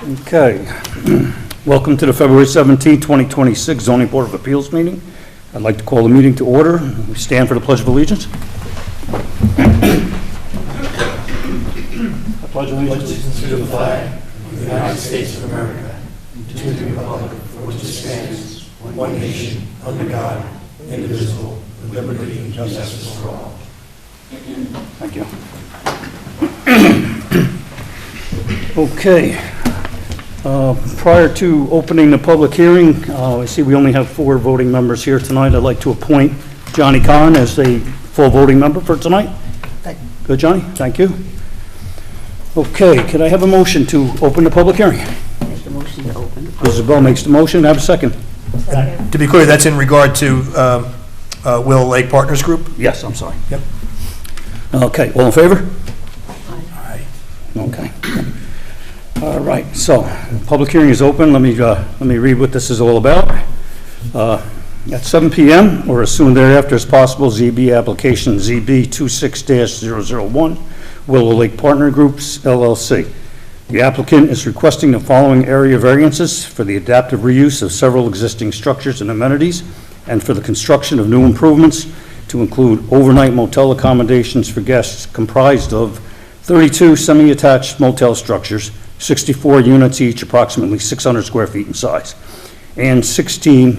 Okay. Welcome to the February 17, 2026 Zoning Board of Appeals meeting. I'd like to call the meeting to order. We stand for the Pledge of Allegiance. I pledge allegiance to the flag of the United States of America, and to the republic for which it stands, one nation, under God, indivisible, with liberty and justice for all. Thank you. Okay. Prior to opening the public hearing, I see we only have 4 voting members here tonight. I'd like to appoint Johnny Kahn as a full voting member for tonight. Good, Johnny? Thank you. Okay, could I have a motion to open the public hearing? Make the motion to open. Isabel makes the motion. Have a second. To be clear, that's in regard to Willow Lake Partners Group? Yes, I'm sorry. Yep. Okay, all in favor? Aye. Okay. All right, so, public hearing is open. Let me read what this is all about. At 7 p.m. or as soon thereafter as possible, ZB application ZB 26-001, Willow Lake Partner Groups, LLC. The applicant is requesting the following area variances for the adaptive reuse of several existing structures and amenities and for the construction of new improvements to include overnight motel accommodations for guests comprised of 32 semi-attached motel structures, 64 units each, approximately 600 square feet in size, and 16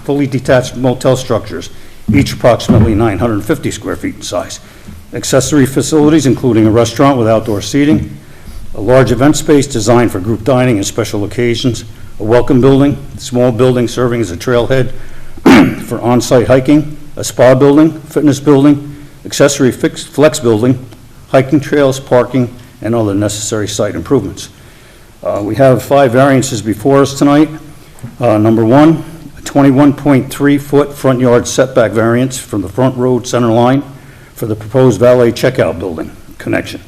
fully detached motel structures, each approximately 950 square feet in size. Accessory facilities including a restaurant with outdoor seating, a large event space designed for group dining and special occasions, a welcome building, a small building serving as a trailhead for on-site hiking, a spa building, fitness building, accessory flex building, hiking trails, parking, and other necessary site improvements. We have 5 variances before us tonight. Number 1, a 21.3-foot front yard setback variance from the front road center line for the proposed valet checkout building connection,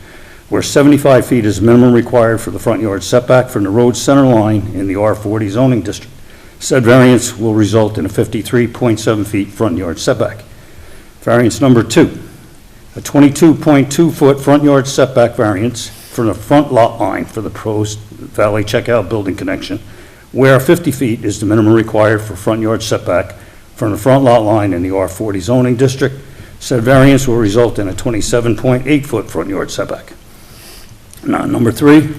where 75 feet is minimum required for the front yard setback from the road center line in the R40 zoning district. Said variance will result in a 53.7 feet front yard setback. Variance number 2. A 22.2-foot front yard setback variance from the front lot line for the proposed valet checkout building connection, where 50 feet is the minimum required for front yard setback from the front lot line in the R40 zoning district. Said variance will result in a 27.8-foot front yard setback. Now, number 3,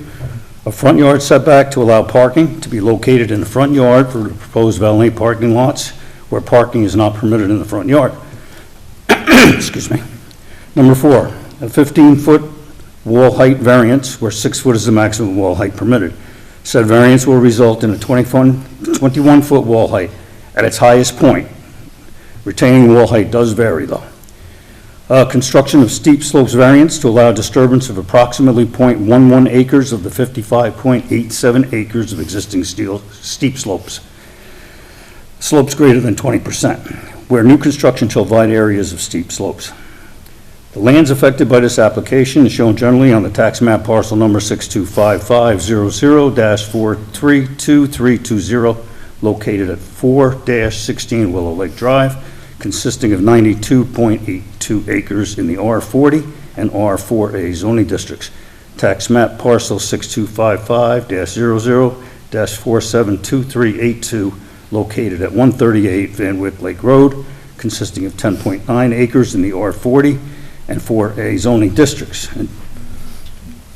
a front yard setback to allow parking to be located in the front yard for the proposed valet parking lots where parking is not permitted in the front yard. Excuse me. Number 4, a 15-foot wall height variance where 6 foot is the maximum wall height permitted. Said variance will result in a 21-foot wall height at its highest point. Retaining wall height does vary though. Construction of steep slopes variance to allow disturbance of approximately 0.11 acres of the 55.87 acres of existing steep slopes. Slopes greater than 20%, where new construction shall divide areas of steep slopes. The lands affected by this application is shown generally on the tax map parcel number 625500-4322320, located at 4-16 Willow Lake Drive, consisting of 92.82 acres in the R40 and R4A zoning districts. Tax map parcel 6255-00-472382, located at 138 Van Wyck Lake Road, consisting of 10.9 acres in the R40 and 4A zoning districts.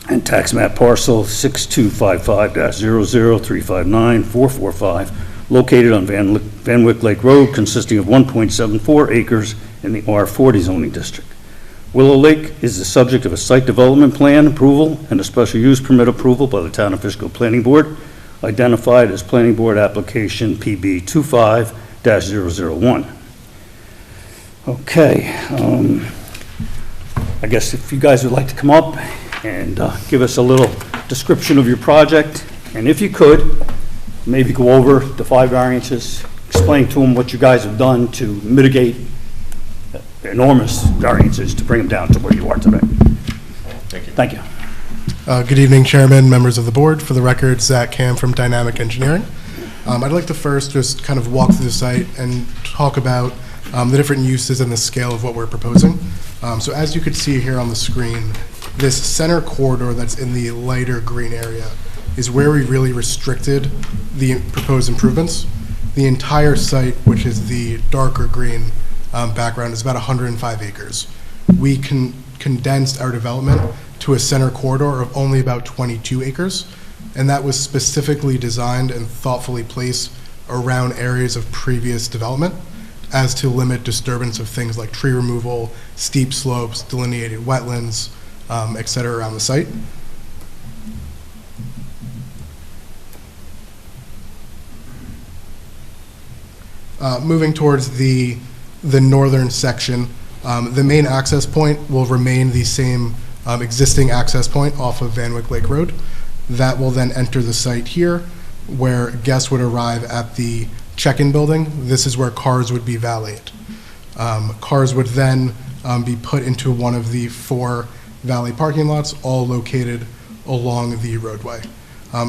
And tax map parcel 6255-00-359-445, located on Van Wyck Lake Road, consisting of 1.74 acres in the R40 zoning district. Willow Lake is the subject of a site development plan approval and a special use permit approval by the Town of Fishkill Planning Board, identified as Planning Board Application PB 25-001. Okay, I guess if you guys would like to come up and give us a little description of your project, and if you could, maybe go over the 5 variances, explain to them what you guys have done to mitigate enormous variances to bring them down to where you are today. Thank you. Thank you. Good evening, Chairman, members of the board. For the record, Zach Kam from Dynamic Engineering. I'd like to first just kind of walk through the site and talk about the different uses and the scale of what we're proposing. So as you could see here on the screen, this center corridor that's in the lighter green area is where we really restricted the proposed improvements. The entire site, which is the darker green background, is about 105 acres. We condensed our development to a center corridor of only about 22 acres, and that was specifically designed and thoughtfully placed around areas of previous development as to limit disturbance of things like tree removal, steep slopes, delineated wetlands, et cetera, around the site. Moving towards the northern section, the main access point will remain the same existing access point off of Van Wyck Lake Road. That will then enter the site here, where guests would arrive at the check-in building. This is where cars would be valeted. Cars would then be put into one of the 4 valet parking lots, all located along the roadway.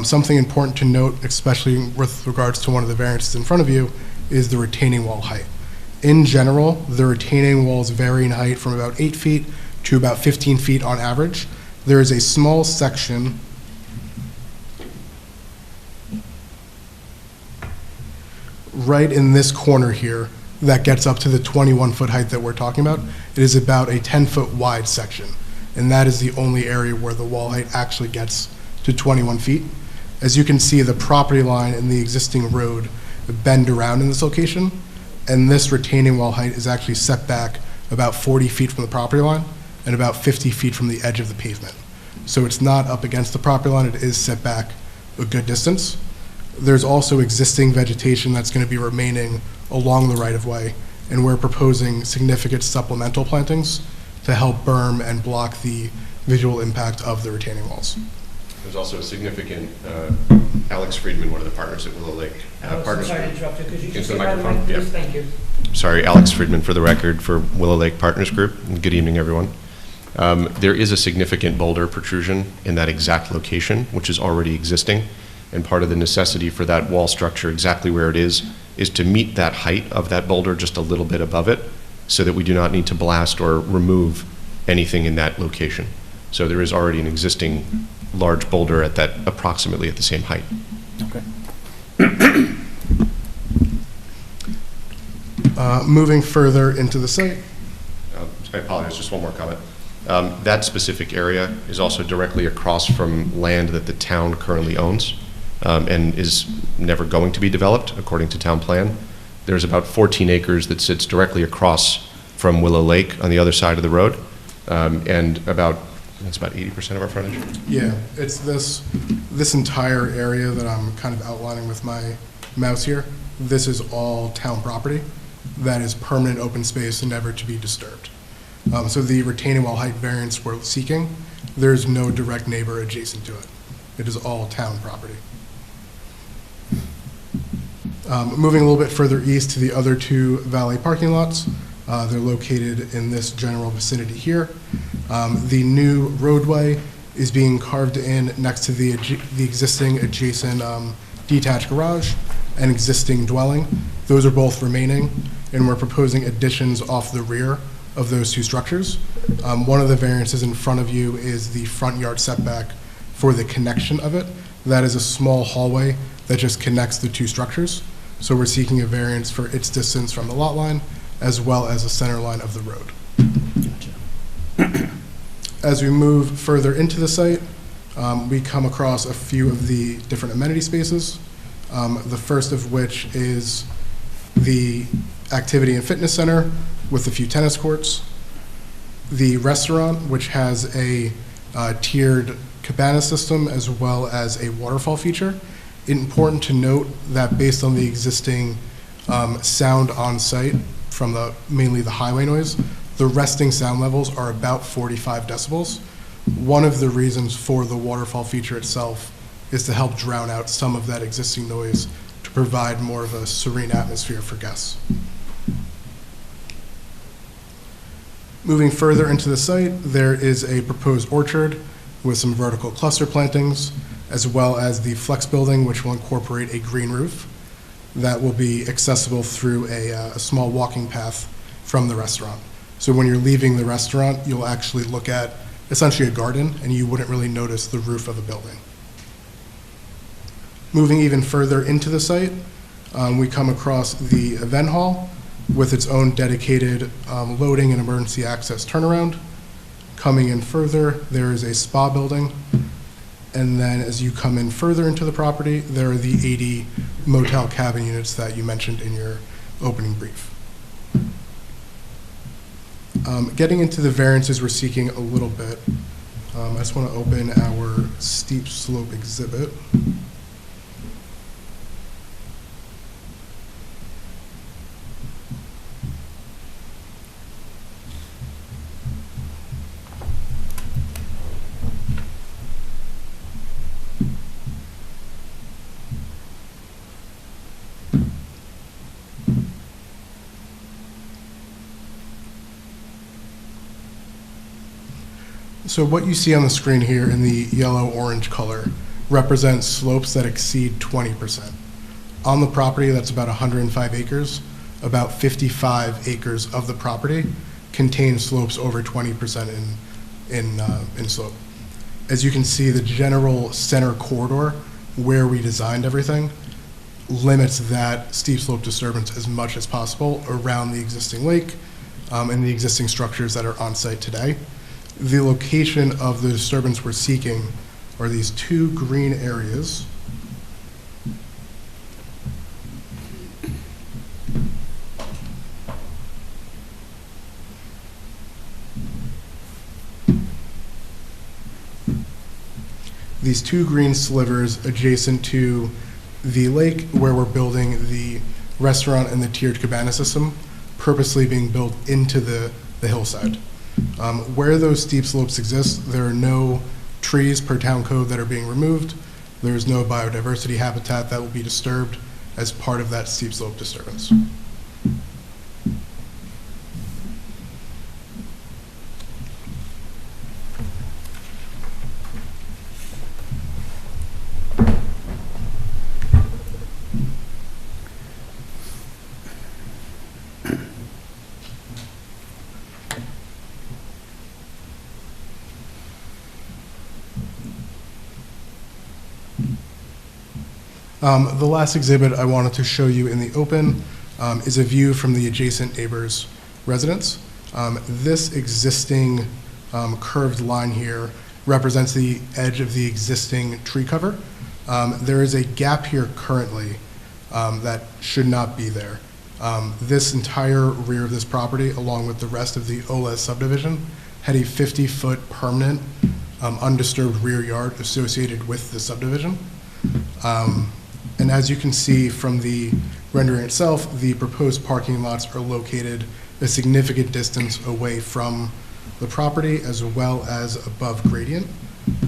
Something important to note, especially with regards to one of the variances in front of you, is the retaining wall height. In general, the retaining walls vary in height from about 8 feet to about 15 feet on average. There is a small section right in this corner here that gets up to the 21-foot height that we're talking about. It is about a 10-foot wide section, and that is the only area where the wall height actually gets to 21 feet. As you can see, the property line and the existing road bend around in this location, and this retaining wall height is actually set back about 40 feet from the property line and about 50 feet from the edge of the pavement. So it's not up against the property line, it is set back a good distance. There's also existing vegetation that's going to be remaining along the right-of-way, and we're proposing significant supplemental plantings to help berm and block the visual impact of the retaining walls. There's also a significant, Alex Friedman, one of the partners at Willow Lake. Sorry to interrupt you. Could you Into just the get by the microphone? mic, Yeah. please? Thank you. Sorry, Alex Friedman for the record for Willow Lake Partners Group. Good evening, everyone. There is a significant boulder protrusion in that exact location, which is already existing. And part of the necessity for that wall structure exactly where it is to meet that height of that boulder just a little bit above it so that we do not need to blast or remove anything in that location. So there is already an existing large boulder at that approximately at the same height. Okay. Moving further into the site, I apologize, just one more comment. That specific area is also directly across from land that the town currently owns and is never going to be developed according to town plan. There's about 14 acres that sits directly across from Willow Lake on the other side of the road, and that's about 80% of our frontage. yeah, it's this entire area that I'm kind of outlining with my mouse here. This is all town property that is permanent open space and never to be disturbed. So the retaining wall height variance we're seeking, there's no direct neighbor adjacent to it. It is all town property. Moving a little bit further east to the other 2 valet parking lots, they're located in this general vicinity here. The new roadway is being carved in next to the existing adjacent detached garage and existing dwelling. Those are both remaining, and we're proposing additions off the rear of those 2 structures. One of the variances in front of you is the front yard setback for the connection of it. That is a small hallway that just connects the 2 structures. So we're seeking a variance for its distance from the lot line as well as the center line of the road. As we move further into the site, we come across a few of the different amenity spaces. The first of which is the activity and fitness center with a few tennis courts. The restaurant, which has a tiered cabana system as well as a waterfall feature. Important to note that based on the existing sound on site from mainly the highway noise, the resting sound levels are about 45 decibels. One of the reasons for the waterfall feature itself is to help drown out some of that existing noise to provide more of a serene atmosphere for guests. Moving further into the site, there is a proposed orchard with some vertical cluster plantings, as well as the flex building, which will incorporate a green roof that will be accessible through a small walking path from the restaurant. So when you're leaving the restaurant, you'll actually look at essentially a garden, and you wouldn't really notice the roof of the building. Moving even further into the site, we come across the event hall with its own dedicated loading and emergency access turnaround. Coming in further, there is a spa building. And then as you come in further into the property, there are the 80 motel cabin units that you mentioned in your opening brief. Getting into the variances we're seeking a little bit, I just want to open our steep slope exhibit. So what you see on the screen here in the yellow-orange color represents slopes that exceed 20%. On the property, that's about 105 acres. About 55 acres of the property contain slopes over 20% in slope. As you can see, the general center corridor where we designed everything limits that steep slope disturbance as much as possible around the existing lake and the existing structures that are on site today. The location of the disturbance we're seeking are these two green areas. These two green slivers adjacent to the lake where we're building the restaurant and the tiered cabana system, purposely being built into the hillside. Where those steep slopes exist, there are no trees per town code that are being removed. There is no biodiversity habitat that will be disturbed as part of that steep slope disturbance. The last exhibit I wanted to show you in the open is a view from the adjacent neighbor's residence. This existing curved line here represents the edge of the existing tree cover. There is a gap here currently that should not be there. This entire rear of this property, along with the rest of the OLEZ subdivision, had a 50-foot permanent undisturbed rear yard associated with the subdivision. And as you can see from the rendering itself, the proposed parking lots are located a significant distance away from the property as well as above gradient.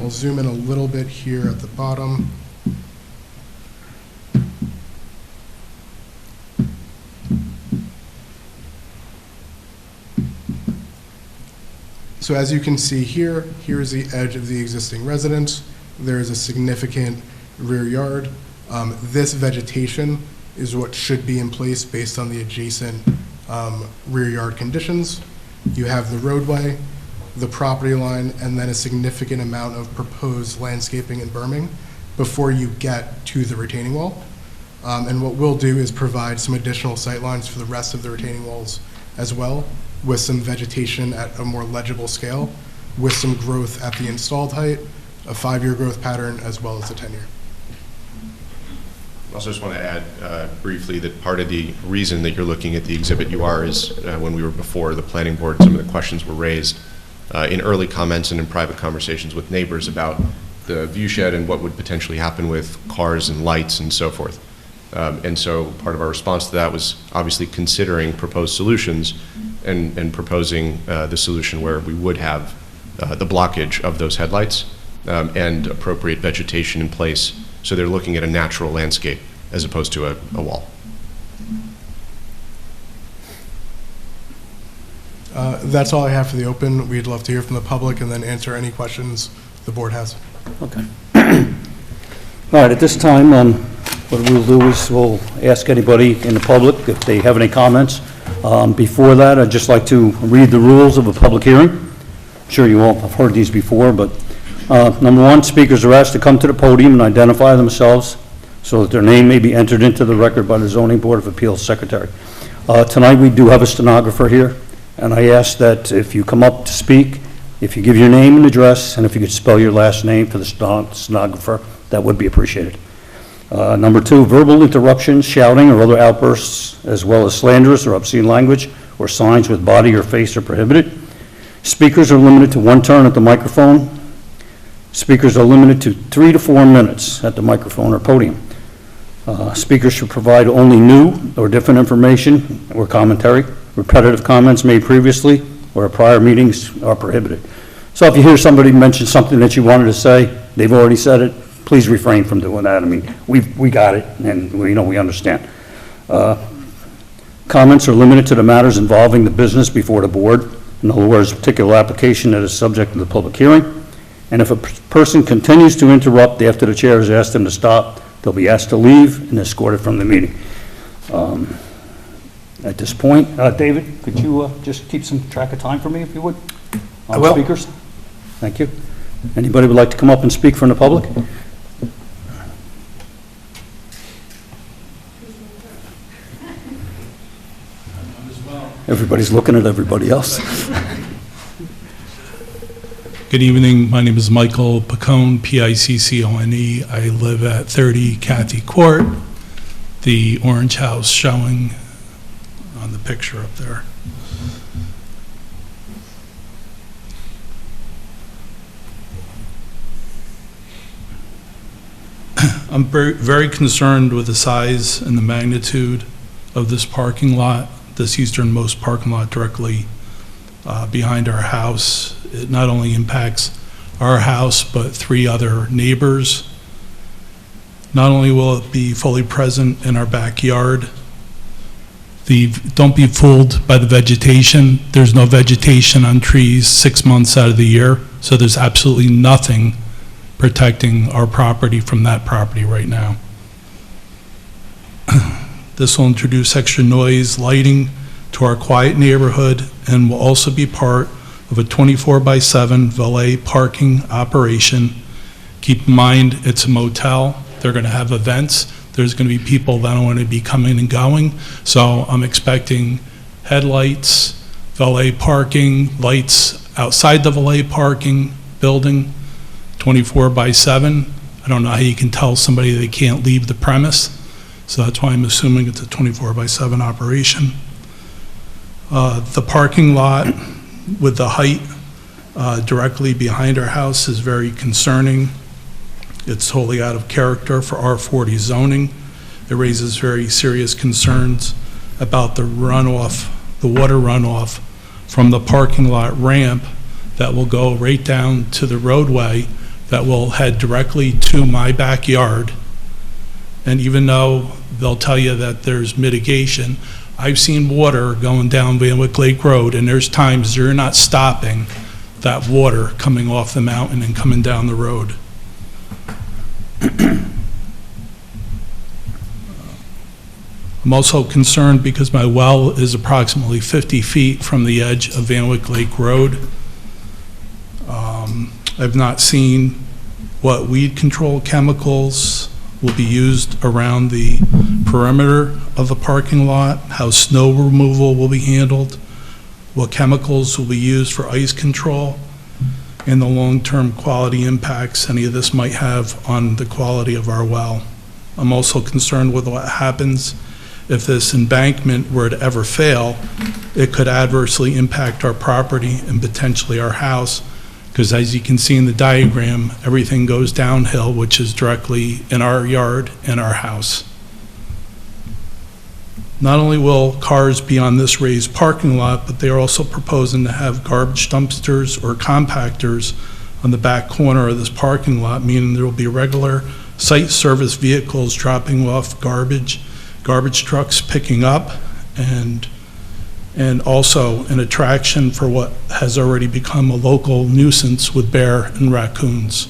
I'll zoom in a little bit here at the bottom. So as you can see here, here's the edge of the existing residence. There is a significant rear yard. This vegetation is what should be in place based on the adjacent rear yard conditions. You have the roadway, the property line, and then a significant amount of proposed landscaping and berming before you get to the retaining wall. And what we'll do is provide some additional sightlines for the rest of the retaining walls as well, with some vegetation at a more legible scale, with some growth at the installed height, a 5-year growth pattern, as well as a 10-year. I also just want to add briefly that part of the reason that you're looking at the exhibit you are is when we were before the planning board, some of the questions were raised in early comments and in private conversations with neighbors about the view shed and what would potentially happen with cars and lights and so forth. And so part of our response to that was obviously considering proposed solutions and proposing the solution where we would have the blockage of those headlights and appropriate vegetation in place. So they're looking at a natural landscape as opposed to a wall. That's all I have for the open. We'd love to hear from the public and then answer any questions the board has. Okay. All right, at this time, what we'll do is we'll ask anybody in the public if they have any comments. Before that, I'd just like to read the rules of a public hearing. I'm sure you all have heard these before, but number one, speakers are asked to come to the podium and identify themselves so that their name may be entered into the record by the Zoning Board of Appeals Secretary. Tonight, we do have a stenographer here, and I ask that if you come up to speak, if you give your name and address, and if you could spell your last name for the stenographer, that would be appreciated. Number 2, verbal interruptions, shouting, or other outbursts, as well as slanderous or obscene language or signs with body or face are prohibited. Speakers are limited to 1 turn at the microphone. Speakers are limited to 3 to 4 minutes at the microphone or podium. Speakers should provide only new or different information or commentary. Repetitive comments made previously or at prior meetings are prohibited. So if you hear somebody mention something that you wanted to say, they've already said it, please refrain from doing that. I mean, we got it, and we understand. Comments are limited to the matters involving the business before the board. In other words, a particular application that is subject to the public hearing. And if a person continues to interrupt after the chair has asked them to stop, they'll be asked to leave and escorted from the meeting. At this point, David, could you just keep some track of time for me, if you would? I will. Speakers? Thank you. Anybody would like to come up and speak from the public? Everybody's looking at everybody else. Good evening. My name is Michael Piccone, P-I-C-C-O-N-E. I live at 30 Cathy Court, the orange house showing on the picture up there. I'm very concerned with the size and the magnitude of this parking lot, this easternmost parking lot directly behind our house. It not only impacts our house, but 3 other neighbors. Not only will it be fully present in our backyard, don't be fooled by the vegetation. There's no vegetation on trees 6 months out of the year, so there's absolutely nothing protecting our property from that property right now. This will introduce extra noise, lighting to our quiet neighborhood, and will also be part of a 24/7 valet parking operation. Keep in mind, it's a motel. They're going to have events. There's going to be people that want to be coming and going. So I'm expecting headlights, valet parking, lights outside the valet parking building, 24/7. I don't know how you can tell somebody they can't leave the premise. So that's why I'm assuming it's a 24/7 operation. The parking lot with the height directly behind our house is very concerning. It's totally out of character for R40 zoning. It raises very serious concerns about the runoff, the water runoff from the parking lot ramp that will go right down to the roadway that will head directly to my backyard. And even though they'll tell you that there's mitigation, I've seen water going down Van Wyck Lake Road, and there's times they're not stopping that water coming off the mountain and coming down the road. I'm also concerned because my well is approximately 50 feet from the edge of Van Wyck Lake Road. I've not seen what weed control chemicals will be used around the perimeter of the parking lot, how snow removal will be handled, what chemicals will be used for ice control, and the long-term quality impacts any of this might have on the quality of our well. I'm also concerned with what happens if this embankment were to ever fail. It could adversely impact our property and potentially our house, because as you can see in the diagram, everything goes downhill, which is directly in our yard and our house. Not only will cars be on this raised parking lot, but they are also proposing to have garbage dumpsters or compactors on the back corner of this parking lot, meaning there will be regular site service vehicles dropping off garbage, garbage trucks picking up, and also an attraction for what has already become a local nuisance with bear and raccoons.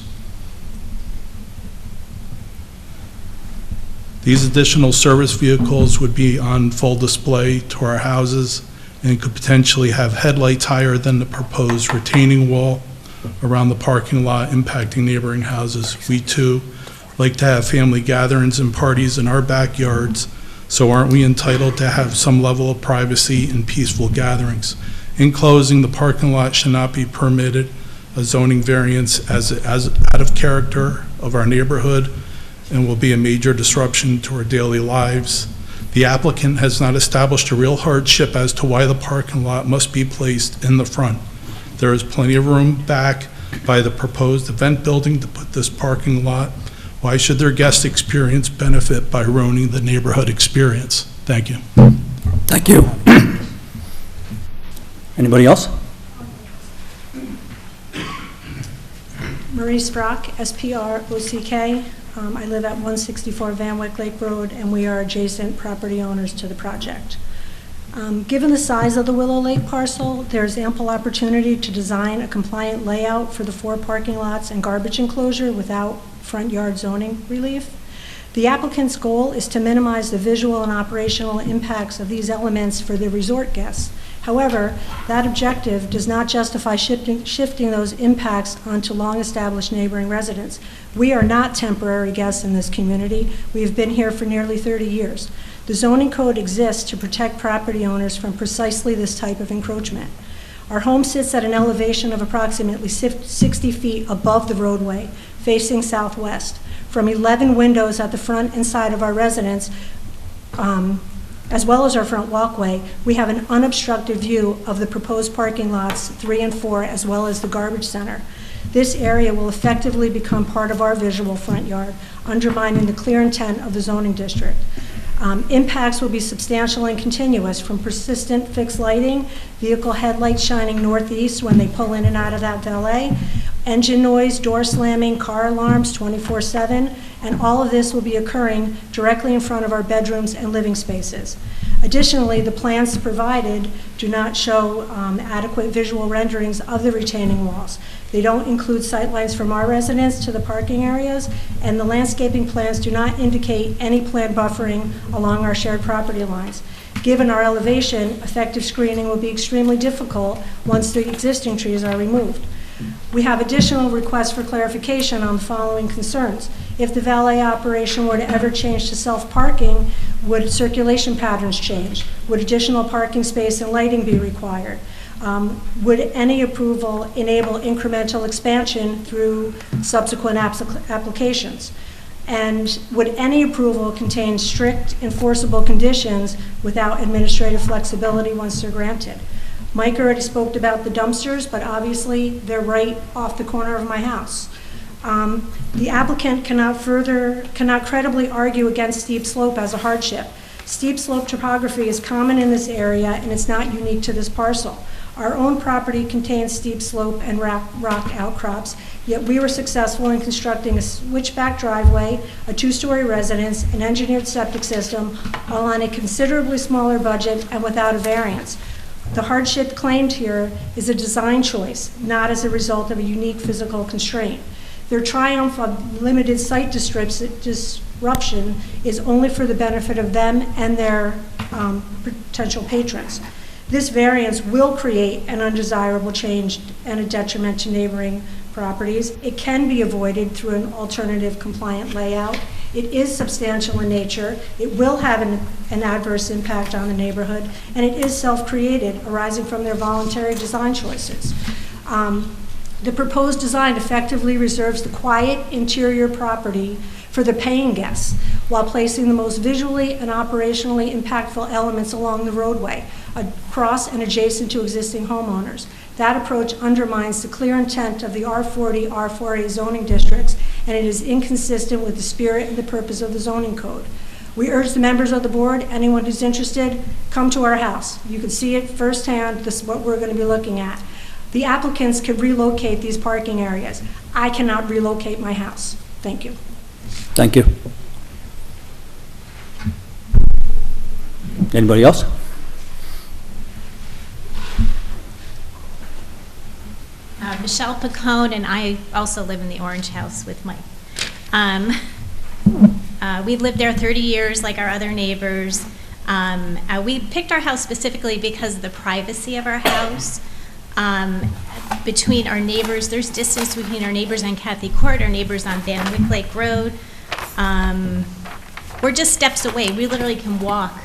These additional service vehicles would be on full display to our houses and could potentially have headlights higher than the proposed retaining wall around the parking lot, impacting neighboring houses. We too like to have family gatherings and parties in our backyards, so aren't we entitled to have some level of privacy and peaceful gatherings? In closing, the parking lot should not be permitted a zoning variance as out of character of our neighborhood and will be a major disruption to our daily lives. The applicant has not established a real hardship as to why the parking lot must be placed in the front. There is plenty of room back by the proposed event building to put this parking lot. Why should their guest experience benefit by ruining the neighborhood experience? Thank you. Thank you. Anybody else? Marie Sprock, S-P-R-O-C-K. I live at 164 Van Wyck Lake Road, and we are adjacent property owners to the project. Given the size of the Willow Lake parcel, there's ample opportunity to design a compliant layout for the 4 parking lots and garbage enclosure without front yard zoning relief. The applicant's goal is to minimize the visual and operational impacts of these elements for the resort guests. However, that objective does not justify shifting those impacts onto long-established neighboring residents. We are not temporary guests in this community. We have been here for nearly 30 years. The zoning code exists to protect property owners from precisely this type of encroachment. Our home sits at an elevation of approximately 60 feet above the roadway, facing southwest. From 11 windows at the front and side of our residence, as well as our front walkway, we have an unobstructed view of the proposed parking lots 3 and 4, as well as the garbage center. This area will effectively become part of our visual front yard, undermining the clear intent of the zoning district. Impacts will be substantial and continuous, from persistent fixed lighting, vehicle headlights shining northeast when they pull in and out of that valet, engine noise, door slamming, car alarms 24/7, and all of this will be occurring directly in front of our bedrooms and living spaces. Additionally, the plans provided do not show adequate visual renderings of the retaining walls. They don't include sightlines from our residence to the parking areas, and the landscaping plans do not indicate any planned buffering along our shared property lines. Given our elevation, effective screening will be extremely difficult once the existing trees are removed. We have additional requests for clarification on the following concerns. If the valet operation were to ever change to self-parking, would circulation patterns change? Would additional parking space and lighting be required? Would any approval enable incremental expansion through subsequent applications? And would any approval contain strict enforceable conditions without administrative flexibility once they're granted? Mike already spoke about the dumpsters, but obviously they're right off the corner of my house. The applicant cannot credibly argue against steep slope as a hardship. Steep slope topography is common in this area, and it's not unique to this parcel. Our own property contains steep slope and rock outcrops, yet we were successful in constructing a switchback driveway, a 2-story residence, an engineered septic system, all on a considerably smaller budget and without a variance. The hardship claimed here is a design choice, not as a result of a unique physical constraint. Their triumph of limited site disruption is only for the benefit of them and their potential patrons. This variance will create an undesirable change and a detriment to neighboring properties. It can be avoided through an alternative compliant layout. It is substantial in nature. It will have an adverse impact on the neighborhood, and it is self-created, arising from their voluntary design choices. The proposed design effectively reserves the quiet interior property for the paying guests, while placing the most visually and operationally impactful elements along the roadway, across and adjacent to existing homeowners. That approach undermines the clear intent of the R40, R4A zoning districts, and it is inconsistent with the spirit and the purpose of the zoning code. We urge the members of the board, anyone who's interested, come to our house. You can see it firsthand. This is what we're going to be looking at. The applicants can relocate these parking areas. I cannot relocate my house. Thank you. Thank you. Anybody else? Michelle Picone, and I also live in the Orange House with Mike. We've lived there 30 years like our other neighbors. We picked our house specifically because of the privacy of our house. Between our neighbors, there's distance between our neighbors on Cathy Court, our neighbors on Van Wyck Lake Road. We're just steps away. We literally can walk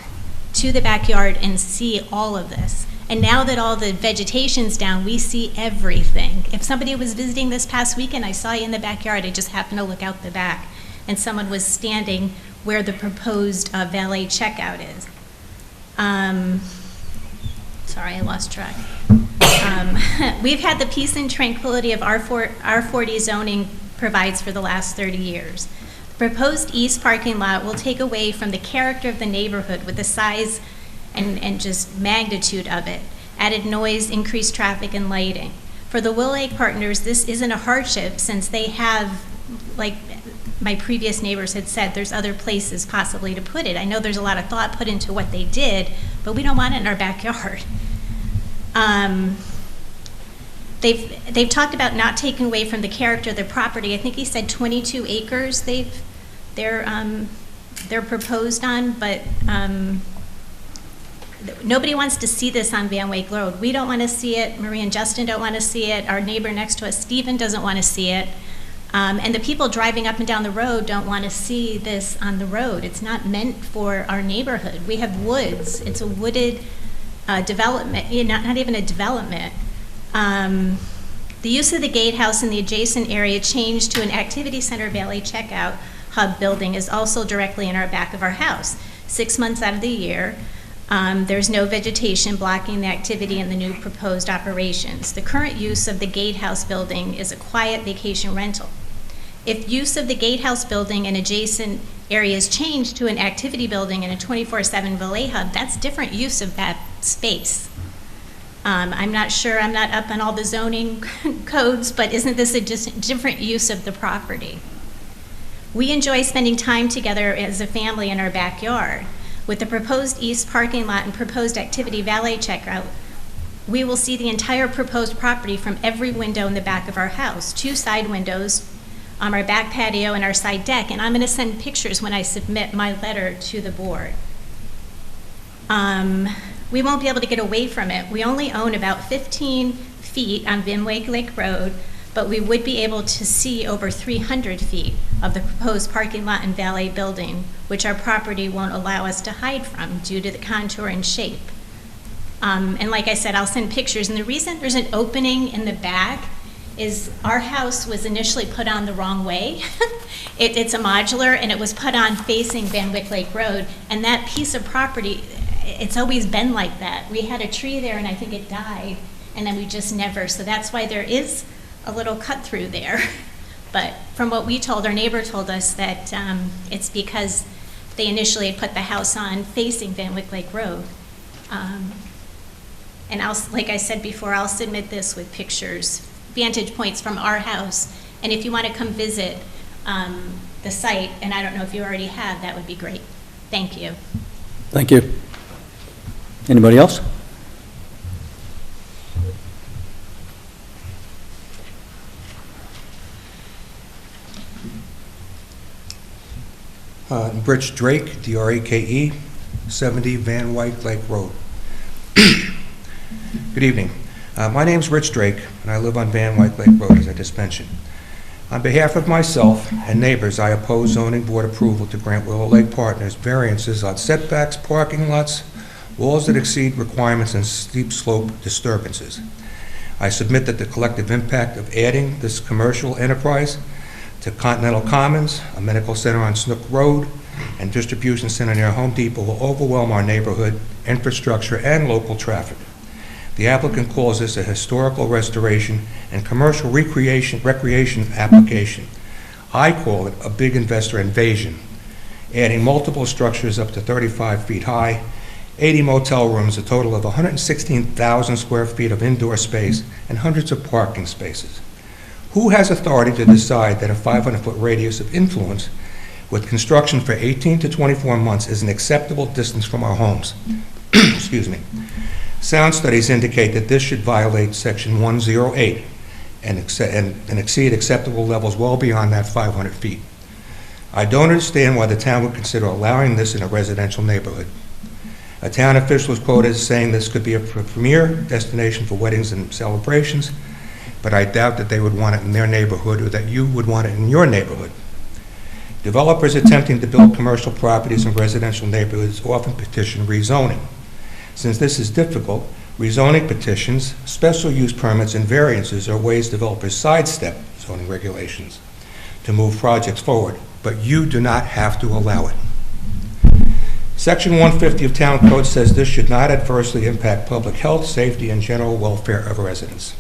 to the backyard and see all of this. And now that all the vegetation's down, we see everything. If somebody was visiting this past weekend, I saw you in the backyard. I just happened to look out the back, and someone was standing where the proposed valet checkout is. Sorry, I lost track. We've had the peace and tranquility of R40 zoning provides for the last 30 years. The proposed east parking lot will take away from the character of the neighborhood with the size and just magnitude of it, added noise, increased traffic, and lighting. For the Willow Lake Partners, this isn't a hardship since they have, like my previous neighbors had said, there's other places possibly to put it. I know there's a lot of thought put into what they did, but we don't want it in our backyard. They've talked about not taking away from the character of the property. I think he said 22 acres they're proposed on, but nobody wants to see this on Van Wyck Road. We don't want to see it. Marie and Justin don't want to see it. Our neighbor next to us, Stephen, doesn't want to see it. And the people driving up and down the road don't want to see this on the road. It's not meant for our neighborhood. We have woods. It's a wooded development, not even a development. The use of the gatehouse in the adjacent area changed to an activity center valet checkout hub building is also directly in our back of our house. 6 months out of the year, there's no vegetation blocking the activity in the new proposed operations. The current use of the gatehouse building is a quiet vacation rental. If use of the gatehouse building and adjacent areas change to an activity building and a 24/7 valet hub, that's different use of that space. I'm not sure, I'm not up on all the zoning codes, but isn't this a just different use of the property? We enjoy spending time together as a family in our backyard. With the proposed east parking lot and proposed activity valet checkout, we will see the entire proposed property from every window in the back of our house, 2 side windows, our back patio and our side deck, and I'm going to send pictures when I submit my letter to the board. We won't be able to get away from it. We only own about 15 feet on Van Wyck Lake Road, but we would be able to see over 300 feet of the proposed parking lot and valet building, which our property won't allow us to hide from due to the contour and shape. And like I said, I'll send pictures. And the reason there's an opening in the back is our house was initially put on the wrong way. It's a modular, and it was put on facing Van Wyck Lake Road, and that piece of property, it's always been like that. We had a tree there, and I think it died, and then we just never, so that's why there is a little cut through there. But from what we told, our neighbor told us that it's because they initially had put the house on facing Van Wyck Lake Road. And like I said before, I'll submit this with pictures, vantage points from our house. And if you want to come visit the site, and I don't know if you already have, that would be great. Thank you. Thank you. Anybody else? Rich Drake, D-R-A-K-E, 70 Van Wyck Lake Road. Good evening. My name's Rich Drake, and I live on Van Wyck Lake Road, as I just mentioned. On behalf of myself and neighbors, I oppose zoning board approval to grant Willow Lake Partners variances on setbacks, parking lots, walls that exceed requirements, and steep slope disturbances. I submit that the collective impact of adding this commercial enterprise to Continental Commons, a medical center on Snook Road, and distribution center near Home Depot will overwhelm our neighborhood, infrastructure, and local traffic. The applicant calls this a historical restoration and commercial recreation application. I call it a big investor invasion, adding multiple structures up to 35 feet high, 80 motel rooms, a total of 116,000 square feet of indoor space, and hundreds of parking spaces. Who has authority to decide that a 500-foot radius of influence with construction for 18 to 24 months is an acceptable distance from our homes? Excuse me. Sound studies indicate that this should violate Section 108 and exceed acceptable levels well beyond that 500 feet. I don't understand why the town would consider allowing this in a residential neighborhood. A town official is quoted as saying this could be a premier destination for weddings and celebrations, but I doubt that they would want it in their neighborhood or that you would want it in your neighborhood. Developers attempting to build commercial properties in residential neighborhoods often petition rezoning. Since this is difficult, rezoning petitions, special use permits, and variances are ways developers sidestep zoning regulations to move projects forward, but you do not have to allow it. Section 150 of Town Code says this should not adversely impact public health, safety, and general welfare of residents,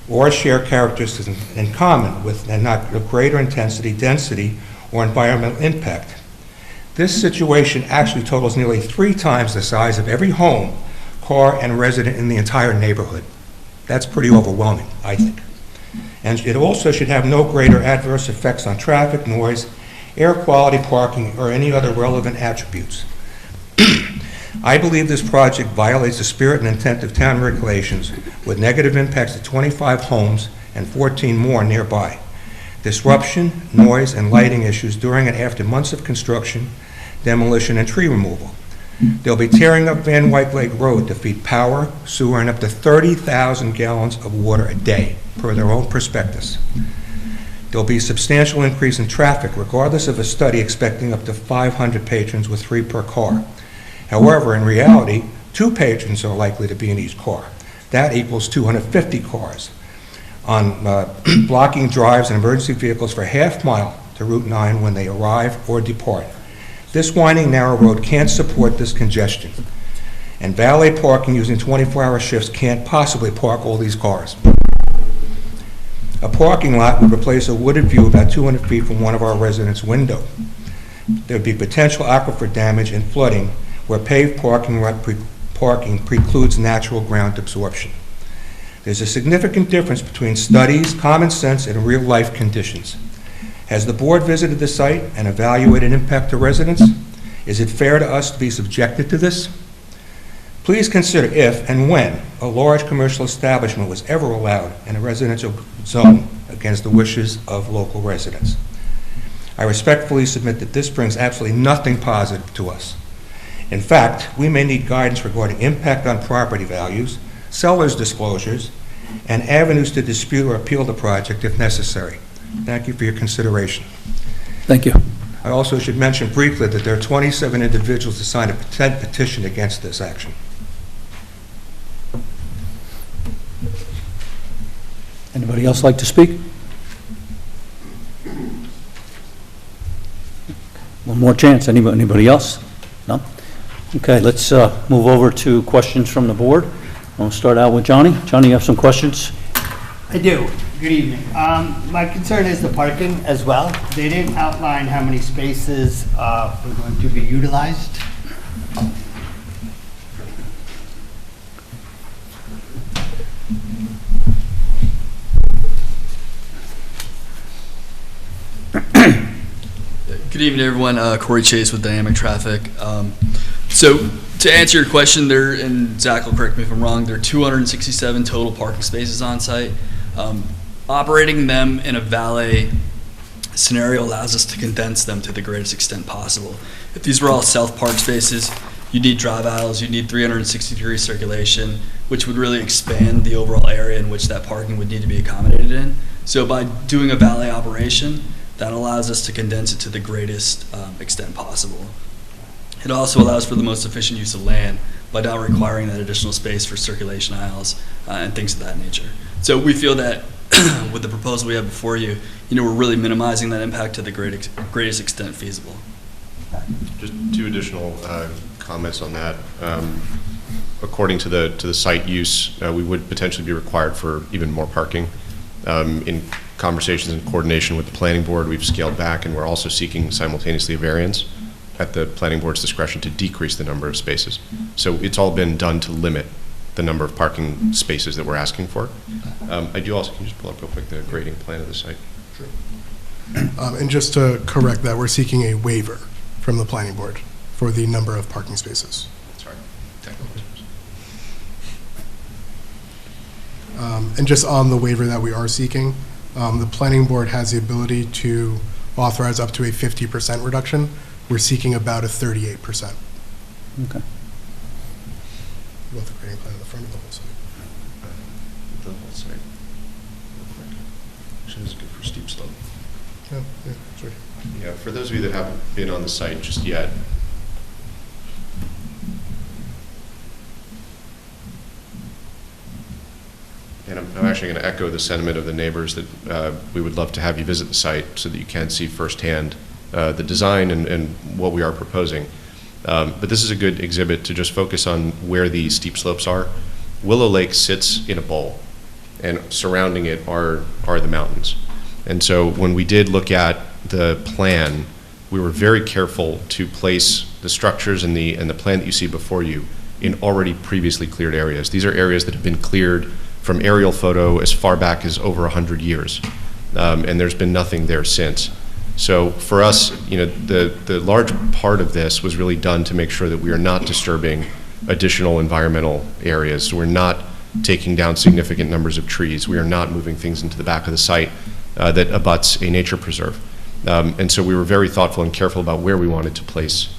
or share characteristics in common with, and not of greater intensity, density, or environmental impact. This situation actually totals nearly 3 times the size of every home, car, and resident in the entire neighborhood. That's pretty overwhelming, I think. And it also should have no greater adverse effects on traffic, noise, air quality, parking, or any other relevant attributes. I believe this project violates the spirit and intent of town regulations with negative impacts to 25 homes and 14 more nearby. Disruption, noise, and lighting issues during and after months of construction, demolition, and tree removal. They'll be tearing up Van Wyck Lake Road to feed power, sewer, and up to 30,000 gallons of water a day, per their own prospectus. There'll be a substantial increase in traffic, regardless of a study expecting up to 500 patrons with 3 per car. However, in reality, 2 patrons are likely to be in each car. That equals 250 cars on blocking drives and emergency vehicles for half mile to Route 9 when they arrive or depart. This winding narrow road can't support this congestion, and valet parking using 24-hour shifts can't possibly park all these cars. A parking lot would replace a wooded view about 200 feet from one of our residents' window. There would be potential aquifer damage and flooding where paved parking precludes natural ground absorption. There's a significant difference between studies, common sense, and real-life conditions. Has the board visited the site and evaluated impact to residents? Is it fair to us to be subjected to this? Please consider if and when a large commercial establishment was ever allowed in a residential zone against the wishes of local residents. I respectfully submit that this brings absolutely nothing positive to us. In fact, we may need guidance regarding impact on property values, sellers' disclosures, and avenues to dispute or appeal the project if necessary. Thank you for your consideration. Thank you. I also should mention briefly that there are 27 individuals who signed a petition against this action. Anybody else like to speak? One more chance. Anybody else? No? Okay, let's move over to questions from the board. I'll start out with Johnny. Johnny, you have some questions? I do. Good evening. My concern is the parking as well. They didn't outline how many spaces were going to be utilized. Good evening, everyone. Corey Chase with Dynamic Traffic. So to answer your question, there, and Zach will correct me if I'm wrong, there are 267 total parking spaces on site. Operating them in a valet scenario allows us to condense them to the greatest extent possible. If these were all self-park spaces, you'd need drive aisles, you'd need 360-degree circulation, which would really expand the overall area in which that parking would need to be accommodated in. So by doing a valet operation, that allows us to condense it to the greatest extent possible. It also allows for the most efficient use of land by not requiring that additional space for circulation aisles and things of that nature. So we feel that with the proposal we have before you, we're really minimizing that impact to the greatest extent feasible. Just 2 additional comments on that. According to the site use, we would potentially be required for even more parking. In conversations and coordination with the planning board, we've scaled back, and we're also seeking simultaneously a variance at the planning board's discretion to decrease the number of spaces. So it's all been done to limit the number of parking spaces that we're asking for. I do also, can you just pull up real quick the grading plan of the site? Sure. And just to correct that, we're seeking a waiver from the planning board for the number of parking spaces. Sorry, technical issues. And just on the waiver that we are seeking, the planning board has the ability to authorize up to a 50% reduction. We're seeking about a 38%. Okay. Both the grading plan in the front of the whole site. The whole site. Real quick. Which is good for steep slope. Sorry. Yeah, for those of you that haven't been on the site just yet, and I'm actually going to echo the sentiment of the neighbors that we would love to have you visit the site so that you can see firsthand the design and what we are proposing. But this is a good exhibit to just focus on where the steep slopes are. Willow Lake sits in a bowl, and surrounding it are the mountains. And so when we did look at the plan, we were very careful to place the structures and the plan that you see before you in already previously cleared areas. These are areas that have been cleared from aerial photo as far back as over 100 years, and there's been nothing there since. So for us, the large part of this was really done to make sure that we are not disturbing additional environmental areas. We're not taking down significant numbers of trees. We are not moving things into the back of the site that abuts a nature preserve. And so we were very thoughtful and careful about where we wanted to place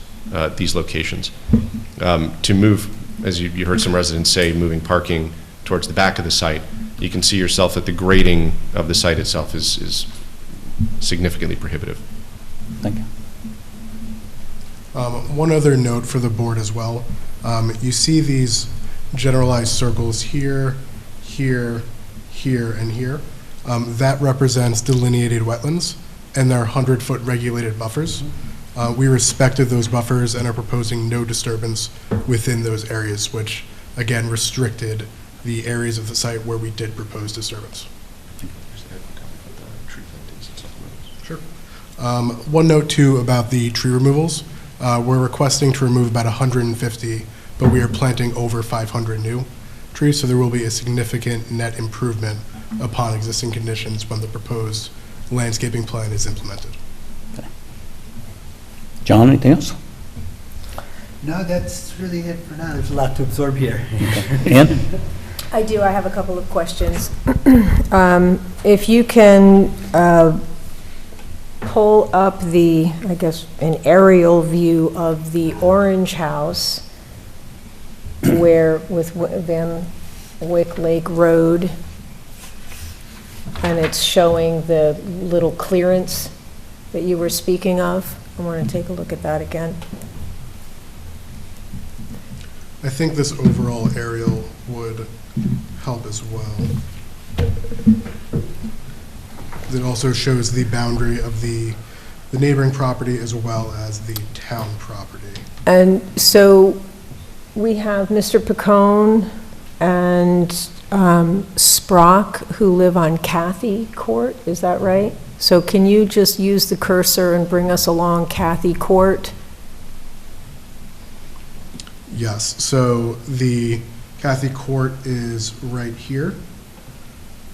these locations. To move, as you heard some residents say, moving parking towards the back of the site, you can see yourself that the grading of the site itself is significantly prohibitive. Thank you. One other note for the board as well. You see these generalized circles here, here, here, and here. That represents delineated wetlands, and they're 100-foot regulated buffers. We respected those buffers and are proposing no disturbance within those areas, which again restricted the areas of the site where we did propose disturbance. Sure. One note too about the tree removals. We're requesting to remove about 150, but we are planting over 500 new trees, so there will be a significant net improvement upon existing conditions when the proposed landscaping plan is implemented. Okay. John, anything else? No, that's really it for now. There's a lot to absorb here. Ann? I do. I have a couple of questions. If you can pull up an aerial view of the orange house with Van Wyck Lake Road, and it's showing the little clearance that you were speaking of. I want to take a look at that again. I think this overall aerial would help as well. It also shows the boundary of the neighboring property as well as the town property. And so we have Mr. Picone and Sprock who live on Cathy Court, is that right? So can you just use the cursor and bring us along Cathy Court? Yes, so the Cathy Court is right here.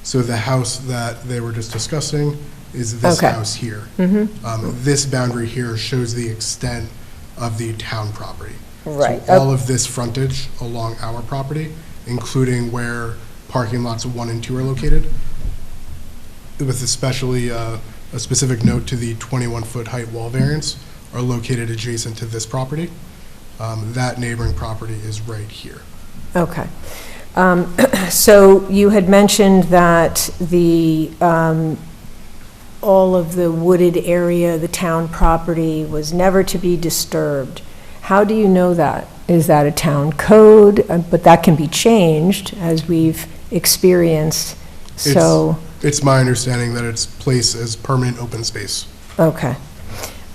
So the house that they were just discussing is this house here. This boundary here shows the extent of the town property. Right. So all of this frontage along our property, including where parking lots 1 and 2 are located, with especially a specific note to the 21-foot height wall variance, are located adjacent to this property. That neighboring property is right here. Okay. So you had mentioned that all of the wooded area, the town property, was never to be disturbed. How do you know that? Is that a town code? But that can be changed, as we've experienced, so. It's my understanding that it's placed as permanent open space. Okay.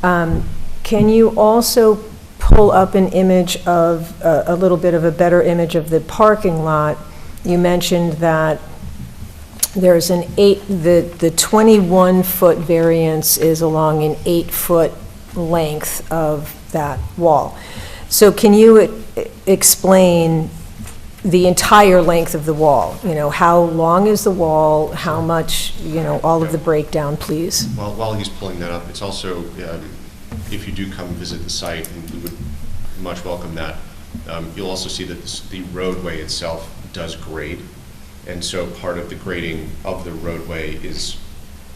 Can you also pull up an image of, a little bit of a better image of the parking lot? You mentioned that there's the 21-foot variance is along an 8-foot length of that wall. So can you explain the entire length of the wall? You know, how long is the wall, how much, all of the breakdown, please? Well, while he's pulling that up, it's also, if you do come visit the site, and we would much welcome that, you'll also see that the roadway itself does grade. And so part of the grading of the roadway is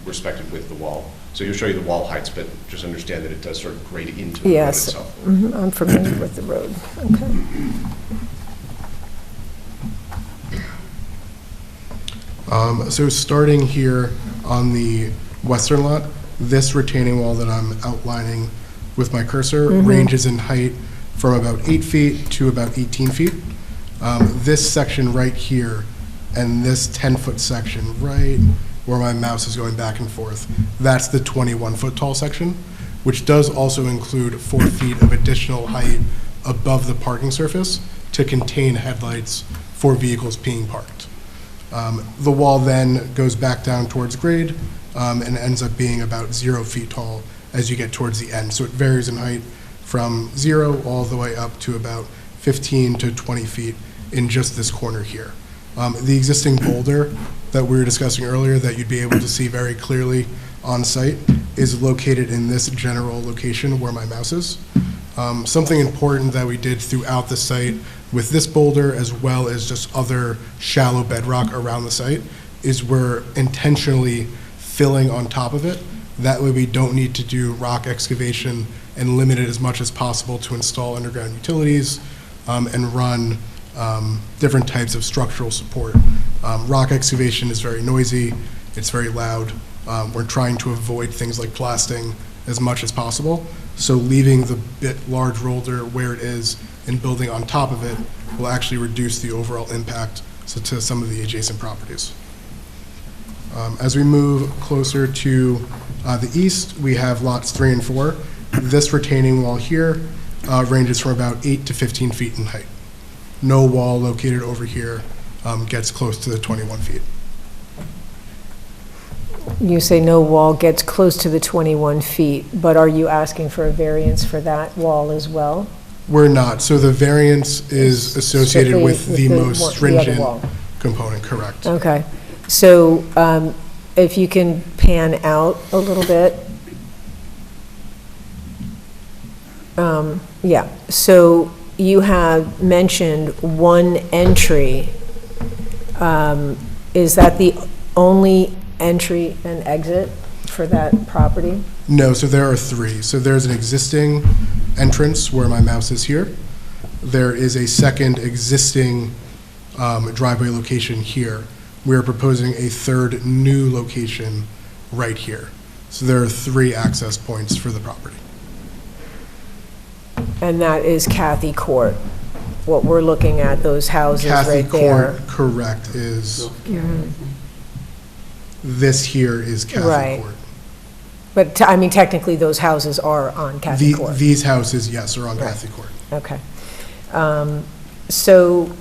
respected with the wall. So he'll show you the wall heights, but just understand that it does sort of grade into the road itself. Yes, I'm familiar with the road. Okay. So starting here on the western lot, This retaining wall that I'm outlining with my cursor ranges in height from about 8 feet to about 18 feet. This section right here and this 10-foot section right where my mouse is going back and forth, that's the 21-foot tall section, which does also include 4 feet of additional height above the parking surface to contain headlights for vehicles being parked. The wall then goes back down towards grade and ends up being about 0 feet tall as you get towards the end. So it varies in height from 0 all the way up to about 15 to 20 feet in just this corner here. The existing boulder that we were discussing earlier that you'd be able to see very clearly on site is located in this general location where my mouse is. Something important that we did throughout the site with this boulder, as well as just other shallow bedrock around the site, is we're intentionally filling on top of it. That way we don't need to do rock excavation and limit it as much as possible to install underground utilities and run different types of structural support. Rock excavation is very noisy, it's very loud. We're trying to avoid things like blasting as much as possible. So leaving the bit large boulder where it is and building on top of it will actually reduce the overall impact to some of the adjacent properties. As we move closer to the east, we have lots 3 and 4. This retaining wall here ranges from about 8 to 15 feet in height. No wall located over here gets close to the 21 feet. You say no wall gets close to the 21 feet, but are you asking for a variance for that wall as well? We're not. So the variance is associated Strictly with the most the other stringent wall. component, correct. Okay. So if you can pan out a little bit. Yeah. So you have mentioned one entry. Is that the only entry and exit for that property? No, so there are 3. So there's an existing entrance where my mouse is here. There is a second existing driveway location here. We're proposing a third new location right here. So there are 3 access points for the property. And that is Kathy Court. What we're looking at, those houses right there. Kathy Court, correct, is, this here is Kathy Right. Court. But, I mean, technically, those houses are on Kathy Court. These houses, yes, are on Right. Kathy Court. Okay. So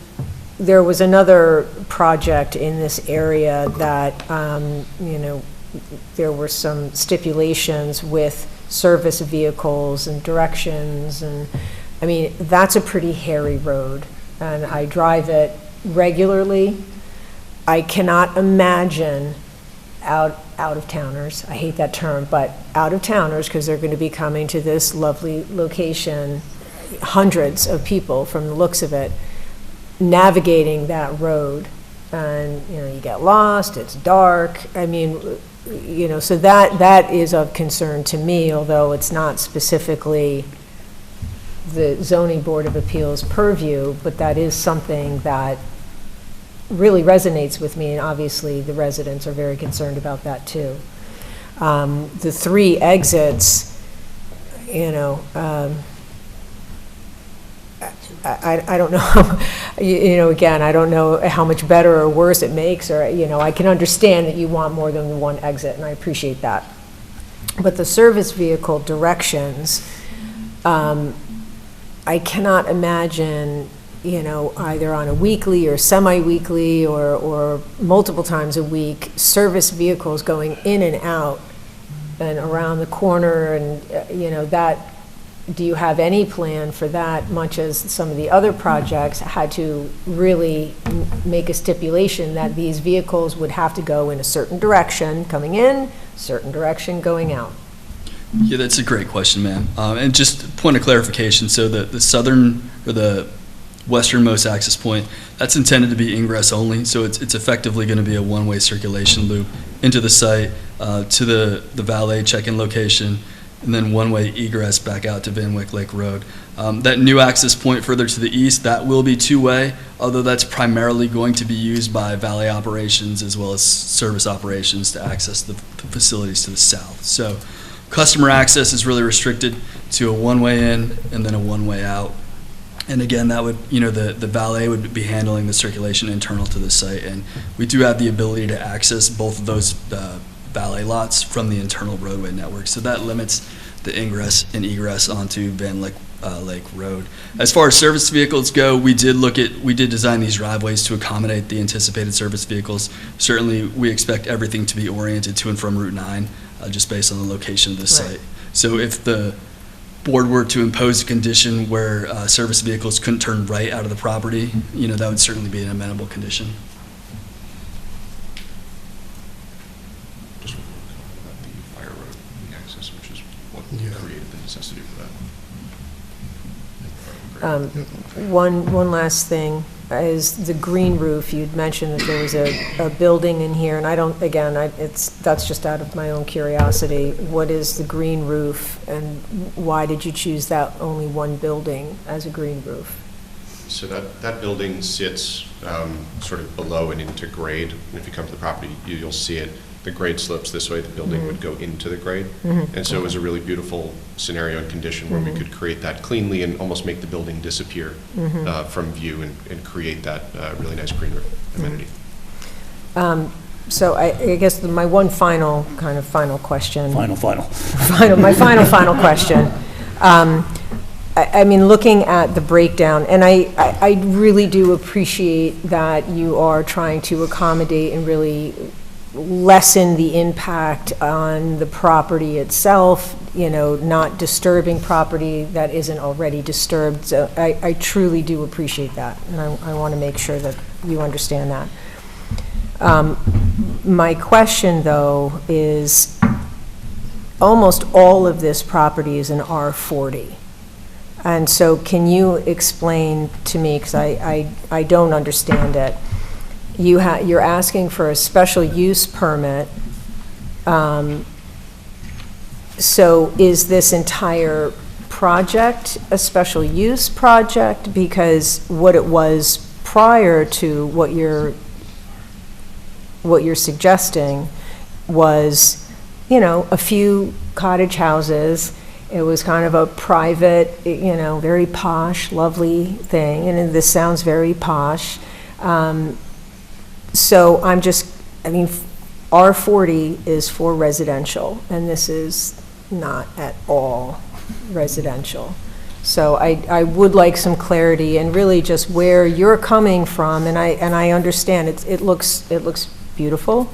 there was another project in this area that, you know, there were some stipulations with service vehicles and directions, and, I mean, that's a pretty hairy road, and I drive it regularly. I cannot imagine out-of-towners, I hate that term, but out-of-towners, because they're going to be coming to this lovely location, hundreds of people from the looks of it, navigating that road. And, you know, you get lost, it's dark. I mean, you know, so that is of concern to me, although it's not specifically the Zoning Board of Appeals purview, but that is something that really resonates with me, and obviously the residents are very concerned about that too. The 3 exits, you know, I don't know, you know, again, I don't know how much better or worse it makes, or, you know, I can understand that you want more than one exit, and I appreciate that. But the service vehicle directions, I cannot imagine, you know, either on a weekly or semi-weekly or multiple times a week, service vehicles going in and out and around the corner, and, you know, that, do you have any plan for that, much as some of the other projects had to really make a stipulation that these vehicles would have to go in a certain direction coming in, certain direction going out? Yeah, that's a great question, ma'am. And just a point of clarification, so the southern, or the westernmost access point, that's intended to be ingress only, so it's effectively going to be a one-way circulation loop into the site, to the valet check-in location, and then one-way egress back out to Van Wyck Lake Road. That new access point further to the east, that will be two-way, although that's primarily going to be used by valet operations as well as service operations to access the facilities to the south. So customer access is really restricted to a one-way in and then a one-way out. And again, that would, the valet would be handling the circulation internal to the site, and we do have the ability to access both of those valet lots from the internal roadway network. So that limits the ingress and egress onto Van Wyck Lake Road. As far as service vehicles go, we did design these driveways to accommodate the anticipated service vehicles. Certainly, we expect everything to be oriented to and from Route 9, just based on the location of the site. So if the board were to impose a condition where service vehicles couldn't turn right out of the property, that would certainly be an amenable condition. Just about the fire road access, which is what created the necessity for that. One last thing is the green roof. You'd mentioned that there was a building in here, and that's just out of my own curiosity. What is the green roof, and why did you choose that only one building as a green roof? So that building sits sort of below and into grade. And if you come to the property, you'll see it. The grade slopes this way. The building would go into the grade. And so it was a really beautiful scenario and condition where we could create that cleanly and almost make the building disappear from view and create that really nice green roof amenity. So I guess my one final question. Final. My final question. I mean, looking at the breakdown, and I really do appreciate that you are trying to accommodate and really lessen the impact on the property itself, not disturbing property that isn't already disturbed. So I truly do appreciate that, and I want to make sure that you understand that. My question, though, is almost all of this property is an R40. And so can you explain to me, because I don't understand it, you're asking for a special use permit. So is this entire project a special use project? Because what it was prior to what you're suggesting was, a few cottage houses. It was kind of a private, very posh, lovely thing, and this sounds very posh. So R40 is for residential, and this is not at all residential. So I would like some clarity and really just where you're coming from, and I understand it looks beautiful,